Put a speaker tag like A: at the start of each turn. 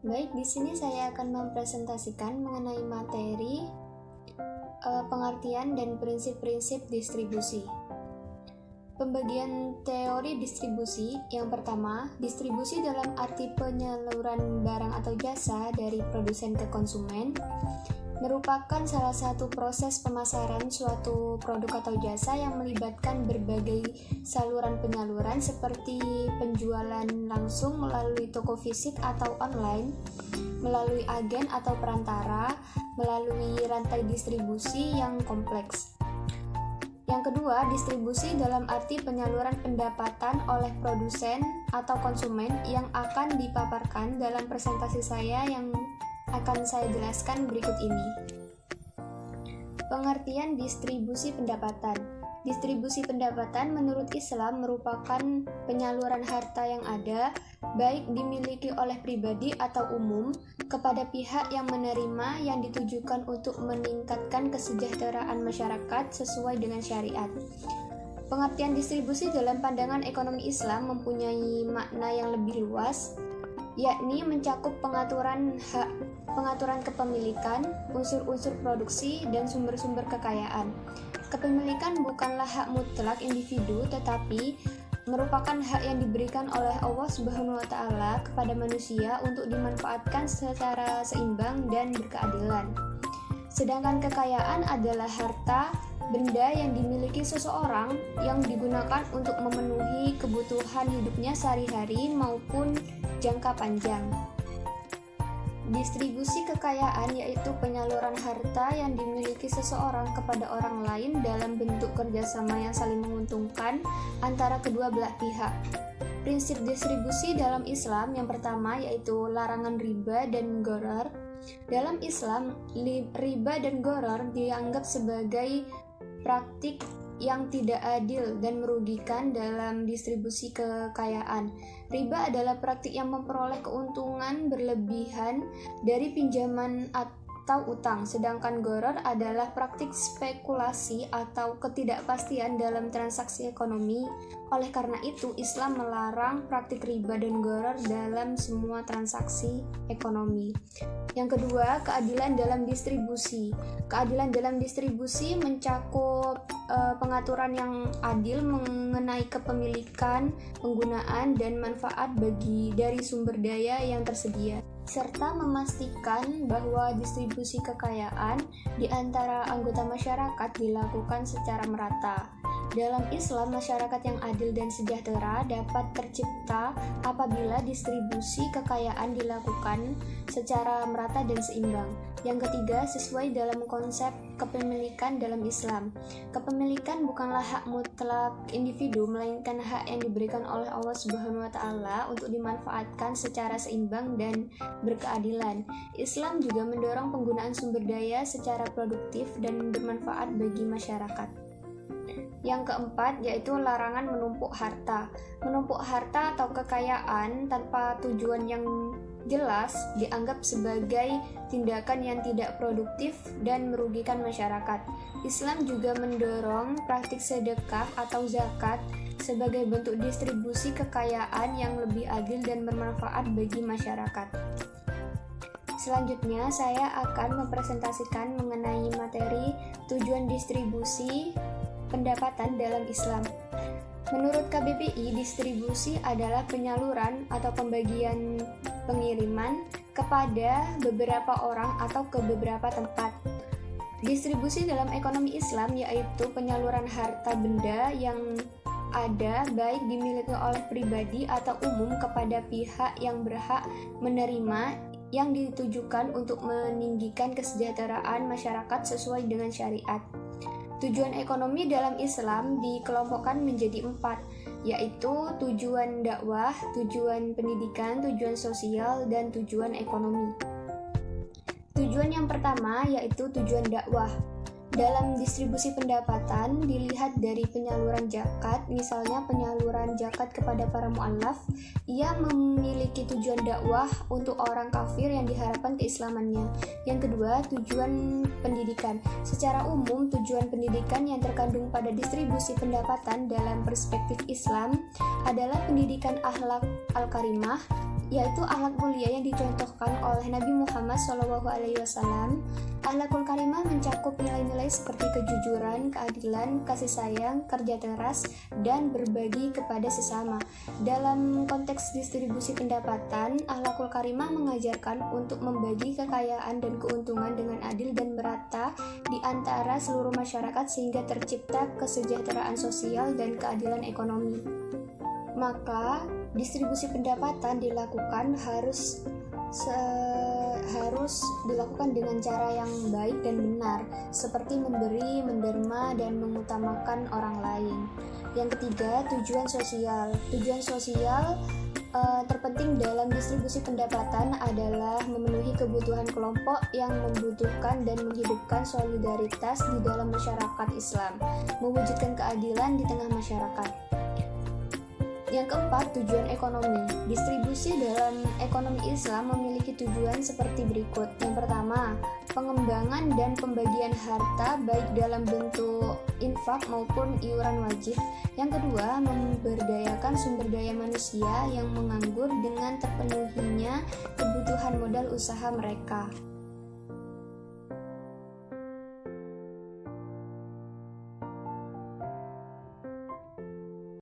A: Baik, di sini saya akan mempresentasikan mengenai materi pengertian dan prinsip-prinsip distribusi. Pembagian teori distribusi. Yang pertama, distribusi dalam arti penyaluran barang atau jasa dari produsen ke konsumen merupakan salah satu proses pemasaran suatu produk atau jasa yang melibatkan berbagai saluran penyaluran seperti penjualan langsung melalui toko fisik atau online, melalui agen atau perantara, melalui rantai distribusi yang kompleks. Yang kedua, distribusi dalam arti penyaluran pendapatan oleh produsen atau konsumen yang akan dipaparkan dalam presentasi saya yang akan saya jelaskan berikut ini. Pengertian distribusi pendapatan. Distribusi pendapatan menurut Islam merupakan penyaluran harta yang ada, baik dimiliki oleh pribadi atau umum, kepada pihak yang menerima yang ditujukan untuk meningkatkan kesejahteraan masyarakat sesuai dengan syariat. Pengertian distribusi dalam pandangan ekonomi Islam mempunyai makna yang lebih luas, yakni mencakup pengaturan kepemilikan, unsur-unsur produksi, dan sumber-sumber kekayaan. Kepemilikan bukanlah hak mutlak individu, tetapi merupakan hak yang diberikan oleh Allah Subhanahu wa Ta'ala kepada manusia untuk dimanfaatkan secara seimbang dan berkeadilan. Sedangkan kekayaan adalah harta benda yang dimiliki seseorang yang digunakan untuk memenuhi kebutuhan hidupnya sehari-hari maupun jangka panjang. Distribusi kekayaan yaitu penyaluran harta yang dimiliki seseorang kepada orang lain dalam bentuk kerjasama yang saling menguntungkan antara kedua belah pihak. Prinsip distribusi dalam Islam yang pertama yaitu larangan riba dan gharar. Dalam Islam, riba dan gharar dianggap sebagai praktik yang tidak adil dan merugikan dalam distribusi kekayaan. Riba adalah praktik yang memperoleh keuntungan berlebihan dari pinjaman atau utang, sedangkan gharar adalah praktik spekulasi atau ketidakpastian dalam transaksi ekonomi. Oleh karena itu, Islam melarang praktik riba dan gharar dalam semua transaksi ekonomi. Yang kedua, keadilan dalam distribusi. Keadilan dalam distribusi mencakup pengaturan yang adil mengenai kepemilikan, penggunaan, dan manfaat dari sumber daya yang tersedia, serta memastikan bahwa distribusi kekayaan di antara anggota masyarakat dilakukan secara merata. Dalam Islam, masyarakat yang adil dan sejahtera dapat tercipta apabila distribusi kekayaan dilakukan secara merata dan seimbang. Yang ketiga, sesuai dalam konsep kepemilikan dalam Islam. Kepemilikan bukanlah hak mutlak individu, melainkan hak yang diberikan oleh Allah Subhanahu wa Ta'ala untuk dimanfaatkan secara seimbang dan berkeadilan. Islam juga mendorong penggunaan sumber daya secara produktif dan bermanfaat bagi masyarakat. Yang keempat yaitu larangan menumpuk harta. Menumpuk harta atau kekayaan tanpa tujuan yang jelas dianggap sebagai tindakan yang tidak produktif dan merugikan masyarakat. Islam juga mendorong praktik sedekah atau zakat sebagai bentuk distribusi kekayaan yang lebih adil dan bermanfaat bagi masyarakat. Selanjutnya, saya akan mempresentasikan mengenai materi tujuan distribusi pendapatan dalam Islam. Menurut KBPI, distribusi adalah penyaluran atau pembagian pengiriman kepada beberapa orang atau ke beberapa tempat. Distribusi dalam ekonomi Islam yaitu penyaluran harta benda yang ada baik dimiliki oleh pribadi atau umum kepada pihak yang berhak menerima yang ditujukan untuk meninggikan kesejahteraan masyarakat sesuai dengan syariat. Tujuan ekonomi dalam Islam dikelompokkan menjadi 4, yaitu tujuan dakwah, tujuan pendidikan, tujuan sosial, dan tujuan ekonomi. Tujuan yang pertama yaitu tujuan dakwah. Dalam distribusi pendapatan dilihat dari penyaluran zakat, misalnya penyaluran zakat kepada para mu'allaf, ia memiliki tujuan dakwah untuk orang kafir yang diharapkan keislamannya. Yang kedua, tujuan pendidikan. Secara umum, tujuan pendidikan yang terkandung pada distribusi pendapatan dalam perspektif Islam adalah pendidikan akhlak al-karimah yaitu akhlak mulia yang dicontohkan oleh Nabi Muhammad SAW. Akhlakul karimah mencakup nilai-nilai seperti kejujuran, keadilan, kasih sayang, kerja keras, dan berbagi kepada sesama. Dalam konteks distribusi pendapatan, akhlakul karimah mengajarkan untuk membagi kekayaan dan keuntungan dengan adil dan merata di antara seluruh masyarakat sehingga tercipta kesejahteraan sosial dan keadilan ekonomi. Maka distribusi pendapatan harus dilakukan dengan cara yang baik dan benar, seperti memberi, menderma, dan mengutamakan orang lain. Yang ketiga, tujuan sosial. Tujuan sosial terpenting dalam distribusi pendapatan adalah memenuhi kebutuhan kelompok yang membutuhkan dan menghidupkan solidaritas di dalam masyarakat Islam, mewujudkan keadilan di tengah masyarakat. Yang keempat, tujuan ekonomi. Distribusi dalam ekonomi Islam memiliki tujuan seperti berikut. Yang pertama, pengembangan dan pembagian harta baik dalam bentuk infak maupun iuran wajib. Yang kedua, memberdayakan sumber daya manusia yang menganggur dengan terpenuhinya kebutuhan modal usaha mereka.